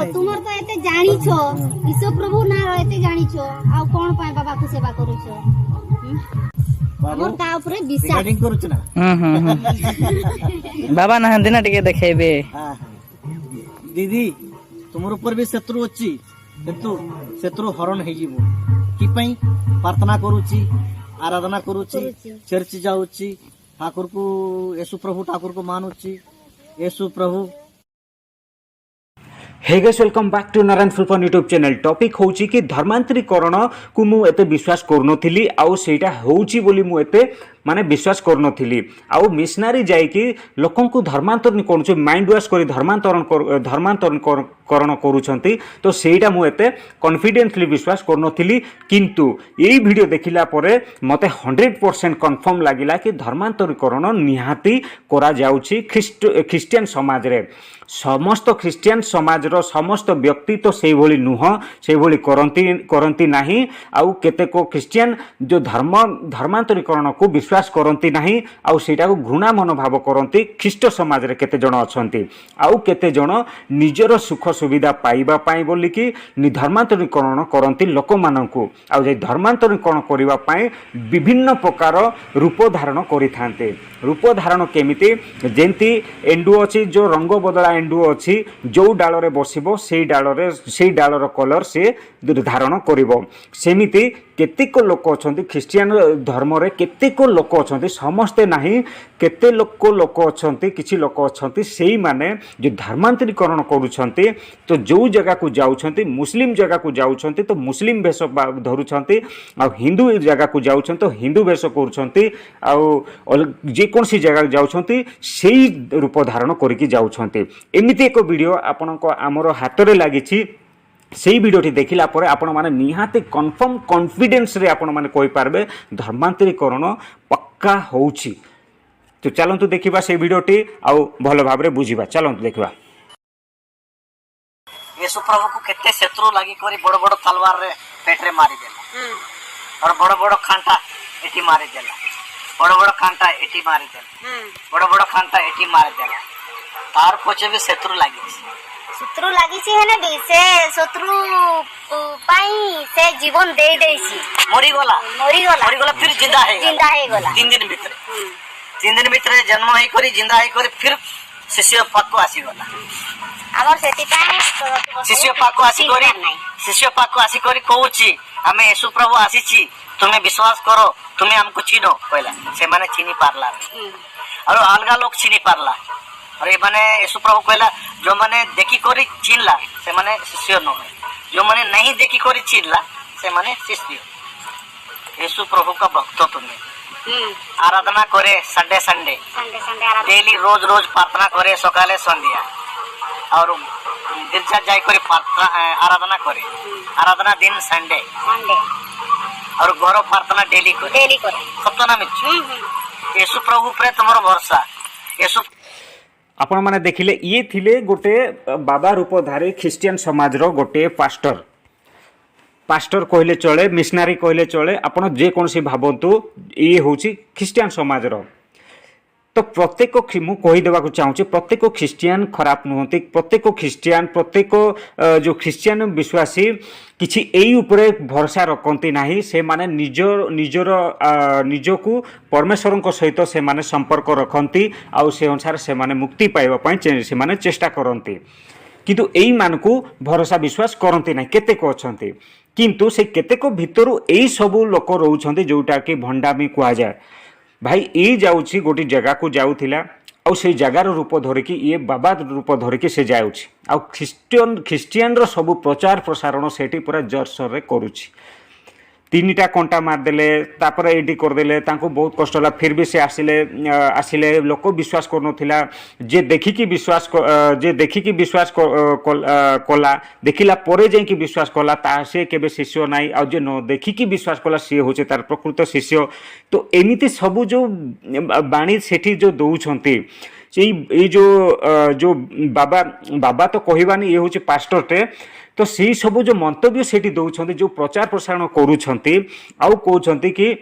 तुमर तो एते जानिछ ईश्वर प्रभु ना एते जानिछ आ कोन पाए बाबा को सेवा करूछ हमर ता ऊपर विश्वास रिकॉर्डिंग करूछ ना बाबा नहंदी ना टिके देखेबे दीदी तुमर ऊपर भी शत्रु अछि किंतु शत्रु हरण हे जीवो कि पई प्रार्थना करूची आराधना करूची चर्च जाऊची ठाकुर को येशु प्रभु ठाकुर को मानुची येशु प्रभु। Hey guys welcome back to Narayan फुलफन यूट्यूब चैनल। टॉपिक होची कि धर्मांतरीकरण को मु एते विश्वास करनथिली आउ सेटा होची बोली मु एते माने विश्वास करनथिली आउ मिशनरी जाई कि लोकन को धर्मांतरण करूछ माइंड वॉश करी धर्मांतरण करण करूछंती तो सेटा मु एते कॉन्फिडेंटली विश्वास करनथिली किंतु एई वीडियो देखिला परे मते 100% कंफर्म लागिला कि धर्मांतरीकरण निहाती करा जाउची ख्रिस्टियन समाज रे समस्त ख्रिस्टियन समाज रो समस्त व्यक्ति तो सेई भली नुह सेई भली करंती नाही आउ केतेको ख्रिस्टियन जो धर्मांतरीकरण को विश्वास करंती नाही आउ सेटा को घृणा मनोभाव करंती ख्रिस्ट समाज रे केते जण अछंती आउ केते जण निजर सुख सुविधा पाइबा पाई बोली कि धर्मांतरीकरण करंती लोक माननकु आउ जे धर्मांतरीकरण करिबा पाई विभिन्न प्रकार रूप धारण करिथांते। रूप धारण केमिति जेंती एंडु अछि जो रंग बदला एंडु अछि जो डाल रे बसिबो सेई डालर कलर से धारण करिवो सेमिति केतेको लोक अछंती ख्रिस्टियन धर्म रे केतेको लोक अछंती समस्ते नाही केते लोक अछंती किछि लोक अछंती सेई माने जे धर्मांतरीकरण करूछंती तो जो जगह को जाउछंती मुस्लिम जगह को जाउछंती तो मुस्लिम वेश धरुछंती आ हिंदू जगह को जाउछंती तो हिंदू वेश करूछंती आ जे कोनसी जगह जाउछंती सेई रूप धारण करिकि जाउछंती। एमिति एक वीडियो आपनको हमरो हातरे लागिछि सेई वीडियोटी देखिला परे आपण माने निहाती कन्फर्म कॉन्फिडेंस रे आपण माने कहि पारबे धर्मांतरीकरण पक्का होउछि। तो चलंतु देखिबा सेई वीडियोटी आउ भलो भाबरे बुझिबा चलंतु देखिबा। येशु प्रभु को केते शत्रु लागि करी बड़ बड़ तलवार रे पेट रे मारी देला और बड़ बड़ खांटा एटी मारी देला बड़ बड़ खांटा एटी मारी देला बड़ बड़ खांटा एटी मारी देला तार पछे भी शत्रु लागि छै हेने बे से शत्रु पाई से जीवन दे देसी मरी गला फिर जिंदा है गला 3 दिन भीतर जन्म है करी जिंदा है करी फिर शिष्य पाक को आसी गला हमर सेति पाई शिष्य पाक को आसी करी कहूची हमें येशु प्रभु आसीची तुम्हें विश्वास करो तुम्हें हमको चिनो कहला से माने चिनी पारला और अलगा लोग चिनी पारला और ये माने येशु प्रभु कहला जो माने देखी करी चिनला से माने शिष्य न है जो माने नहीं देखी करी चिनला से माने शिष्य। येशु प्रभु का भक्त तुम्हें आराधना करे संडे डेली रोज प्रार्थना करे सकाले संध्या और गिरजा जाय करे आराधना करे आराधना दिन संडे और घर प्रार्थना डेली करे सत्य ना मिछ। येशु प्रभु पर तुमर भरोसा येशु आपण माने देखिले ये थिले गोटे बाबा रूपधारी ख्रिस्टियन समाज रो गोटे पास्टर कहले चले मिशनरी कहले चले आपण जे कोनसी भाबंतु ये होची ख्रिस्टियन समाज रो तो प्रत्येक मु कहि देबा को चाहूची प्रत्येक ख्रिस्टियन खराब नुहंती प्रत्येक जो ख्रिस्टियन विश्वासी किछि एई उपरे भरोसा रखंती नाही से माने निजको परमेश्वरଙ୍କ सहित से माने संपर्क रखंती आउ से अनुसार से माने मुक्ति पाइबा पई से माने चेष्टा करंती किंतु एई मानकु भरोसा विश्वास करंती नाही केतेको अछंती किंतु से केतेको भितरु एई सबु लोक रहउछंती जोटा कि भंडामी कुआ जाय भाई ये जाऊँगी गोटे जगह को जाऊला आउ से जगार रूप धरिकी ये बाबा रूप धरिकी से जाऊँगी आउ ख्रिस्टियन सब प्रचार प्रसारण सेठी पूरा जोरसोर रे करुछि 3टा कंटा मारदेले तापर एडी करदेले तांको बहुत कष्ट होला फिर भी से आसिले लोक विश्वास करनथिला जे देखिकी विश्वास कला देखिला परे जाई कि विश्वास कला ता से केबे शिष्य नाही आ जे न देखिकी विश्वास कला से होचे तार प्रकृत शिष्य। तो एमिति सब जो बाणी सेठी जो दउछंती जो बाबा तो कहबानी ये होचे पास्टरटे तो सी सब जो मंतव्य सेठी दउछंती जो प्रचार प्रसारण करूछंती आउ कहउछंती कि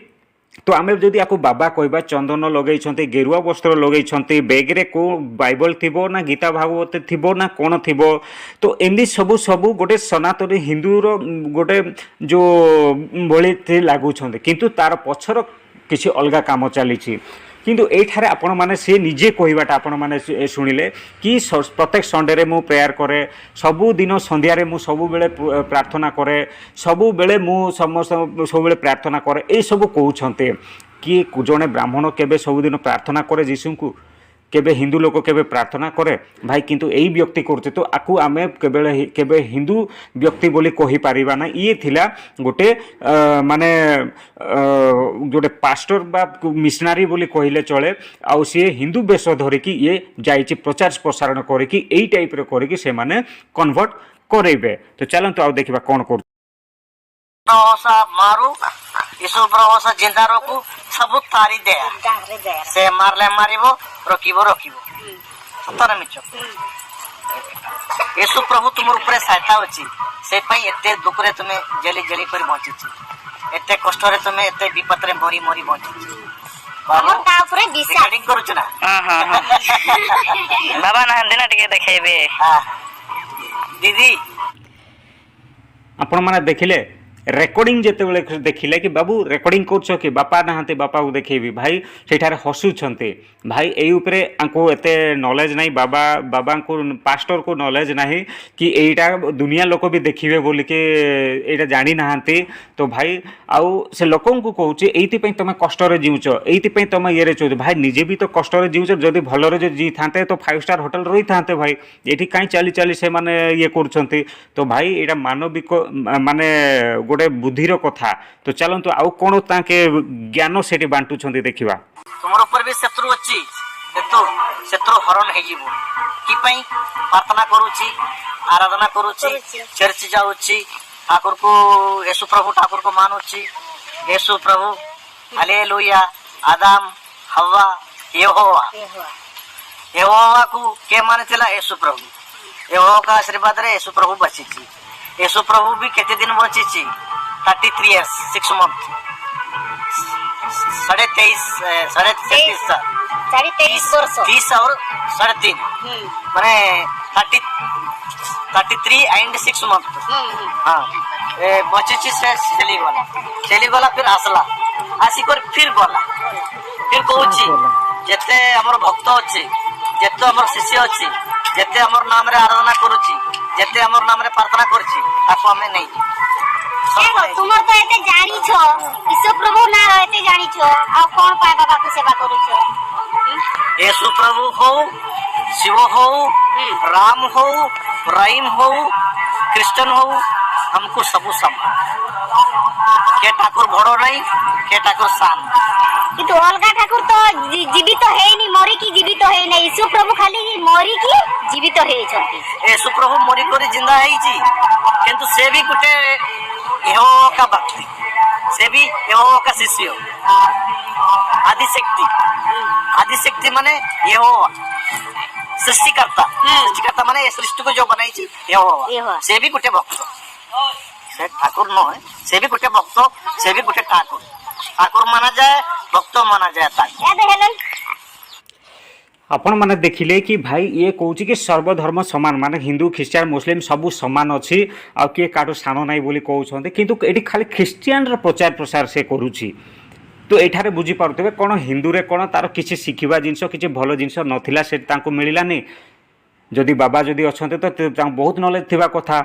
तो आम जदि आपको बाबा कहवा चंदन लगे गेरुआ वस्त्र लगे बैग्रे को बाइबल थी ना गीता भागवत थी ना कौन थी तो एमती सबू सबू गोटे सनातनी हिंदूर गोटे जो भली लगुच किंतु तार पछर किसी अलग काम चली किंतु एठारे आपण माने से निजे कहवाटा आपण माने शुणिले कि प्रत्येक संडे रे मु प्रेयर करे सबु दिन संध्या रे मु सबु बेले प्रार्थना करे सबु बेले मु समस्त सब बेले प्रार्थना करे ए सब कहउछन्ते कि जने ब्राह्मण केबे सबु दिन प्रार्थना करे यीशु को केबे हिंदू लोक केबे प्रार्थना करे भाई किंतु यही व्यक्ति करते तो आकु आमे केबे हिंदू व्यक्ति बोली कहि परिबा ना ये थिला गोटे माने गोटे पास्टर बा मिशनारी बोली कहिले चले आउ सी हिंदू वेश धरिकी ये जाइछि प्रचार प्रसारण करिकी एई टाइप रे करिकी से माने कन्वर्ट करेबे तो चलंतु आउ देखिबा कोन कर मारू यीशु प्रभु जिंदा रखू सब तारी दे से मारले मारिबो रखिबो रखिबो सतर मिछ यीशु प्रभु तुम ऊपर सहायता अछि से पई एते दुख रे तुमे जली जली कर बंचिछि एते कष्ट रे तुमे एते विपत रे मरी मरी बंचिछि हम ता ऊपर विश्वास रिकॉर्डिंग करू छना बाबा नहंदी ना टिके देखेबे हां दीदी आपण माने देखिले रेकर्डिंग जिते बड़े देखिले कि बाबू रेकर्डिंग कर कि बापा नहांते बापा को देखेबी भाई सेठारे हसुछन्ते भाई एई उपरे आंको एते नॉलेज नहीं बाबा बाबा को पास्टर को नॉलेज नहीं कि एटा दुनिया लोक भी देखिबे बोली के एटा जानी नहांते तो भाई आउ से लोकन को कहूचे एइति पई तमे कष्ट रे जीउछ एइति पई तमे ये रे चोज भाई निजे भी तो कष्ट रे जीउछ जदी भलो रे जी थांते तो 5 स्टार होटल रही थांते भाई एठी काई चाली चाली से माने ये करछन्ते तो भाई एटा मानविक माने गोटे बुद्धिर कथा तो चलंतु आउ कोन ताके ज्ञान सेठी बांटुछन्ते देखिबा तुमर ऊपर भी शत्रु अछि तो शत्रु हरण हे जीवो कि पई प्रार्थना करूची आराधना करूची चर्च जाउची ठाकुर को यीशु प्रभु ठाकुर को मानुची यीशु प्रभु हालेलुया आदम हव्वा यहोवा यहोवा को के मानथिला यीशु प्रभु यहोवा का आशीर्वाद रे यीशु प्रभु बचिची यीशु प्रभु भी केते दिन बचिची 33 years 6 months 23 वर्ष 30 और 3.5 माने 33 एंड 6 months हाँ बचिची से चली गला फिर आसला आसिकर फिर गला फिर कहूची जेते हमर भक्त अछि जेते हमर शिष्य अछि जेते हमर नाम रे आराधना करूची जेते हमर नाम रे प्रार्थना करची ताको हमें नहीं तुमर तो एते जानी छो ईश्वर प्रभु ना रहते जानी छो आ कोन पाए बाबा को सेवा करू छो यीशु प्रभु हो शिव हो राम हो रहीम हो क्रिश्चियन हो हमको सब समान के ठाकुर बड़ो नहीं के ठाकुर सान किंतु अलगा ठाकुर तो जीवित तो है नहीं मरी की जीवित तो है नहीं ईश्वर प्रभु खाली मरी की जीवित तो है छथि यीशु प्रभु मरी करी जिंदा है छी किंतु से भी गुटे यहोवा का भक्त से भी यहोवा का शिष्य आदि शक्ति माने यहोवा सृष्टिकर्ता माने सृष्टि को जो बनाई छी यहोवा से भी गुटे भक्त से ठाकुर न है से भी गुटे भक्त से भी गुटे ठाकुर माना जाए भक्त माना जाए ताकि आपण माने देखिले कि भाई ये कहूँ कि सर्वधर्म समान माने हिंदू ख्रिस्टियान मुस्लिम सबू समान अच्छी आ किए काटो सान नाई बोली कहते किंतु एटी खाली ख्रिस्टियान प्रचार प्रसार से करुच्ची तो एठारे बुझी पारुथिबे कोन हिंदू रे कोन तार किछि शिखिबा जिंस किछि भलो जिंस नथिला से तांको मिलिलानी जदि बाबा जदि अछन्ते तो तांको बहुत नॉलेज थिबा कथा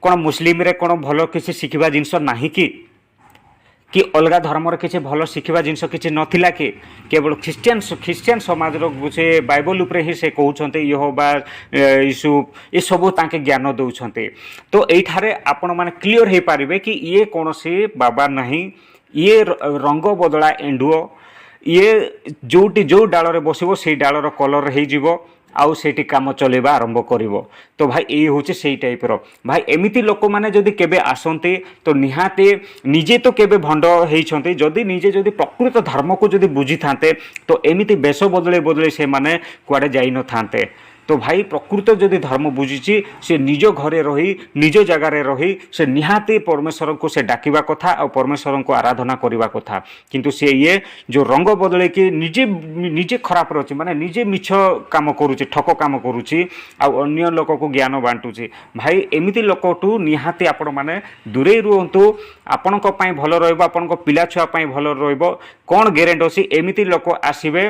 कोन मुस्लिम रे कोन भलो किछि शिखिबा जिंस नाही कि अलग धर्मर किसी भल शिखा जिनस किसी नथिला कि केवल ख्रिस्टियान समाज से बाइबल उपरे ही से कहते यहोवा यीशु ये सब तांके ज्ञान दौरान तो ये आपण मैंने क्लीयर हो पारे कि ये कौन सी बाबा नहीं ये रंग बदला एंडुओ ये जो डाल बसो से डालर कलर हो आउ सेठी काम चलेबा आरंभ करिवो तो भाई ये होचे सेही टाइप रो भाई एमिति लोक माने जदि केबे आसंते तो निहाते निजे तो केबे भंड हेइछंते जदि निजे जदि प्रकृत धर्म को जदि बुझी थांते तो एमिति बेश बदले बदले से माने कुआडे जाई न थांते তো ভাই প্রকৃত যদি ধর্ম বুঝিছি সে নিজ ঘরে রহি নিজ জায়গায় রহি সে নিহাতি পরমেশ্বরଙ୍କୁ সে ডাকিবা কথা আর পরমেশ্বরଙ୍କୁ আরাধনা করিবা কথা কিন্তু সে ইয়ে যে রঙ্গ বদলাইকি নিজে নিজে খরাপ রয়েছে মানে নিজে মিছ কাম করুଛି ঠক কাম করুଛି ଆଉ ଅନ୍ୟ ଲୋକକୁ ଜ୍ଞାନ ବାଣ୍ଟୁଛି ଭାଇ ଏମିତି ଲୋକଠୁ ନିହାତି ଆପଣମାନେ ଦୂରେଇ ରୁହନ୍ତୁ ଆପଣଙ୍କ ପାଇଁ ଭଲ ରହିବ ଆପଣଙ୍କ ପିଲା ଛୁଆ ପାଇଁ ଭଲ ରହିବ କ'ଣ ଗ୍ୟାରେଣ୍ଟି ଅଛି ଏମିତି ଲୋକ ଆସିବେ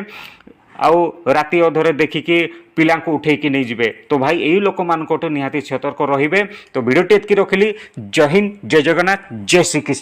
ଆଉ ରାତି ଅଧରେ ଦେଖିକି ପିଲାଙ୍କୁ ଉଠେଇକି ନେଇଯିବେ ତ ଭାଇ ଏଇ ଲୋକମାନଙ୍କଠୁ ନିହାତି ସତର୍କ ରହିବେ ତ ଭିଡ଼ିଓଟି ଏତିକି ରଖିଲି ଜୟ ହିନ୍ଦ ଜୟ ଜଗନ୍ନାଥ ଜୟ ଶ୍ରୀକୃଷ୍ଣ।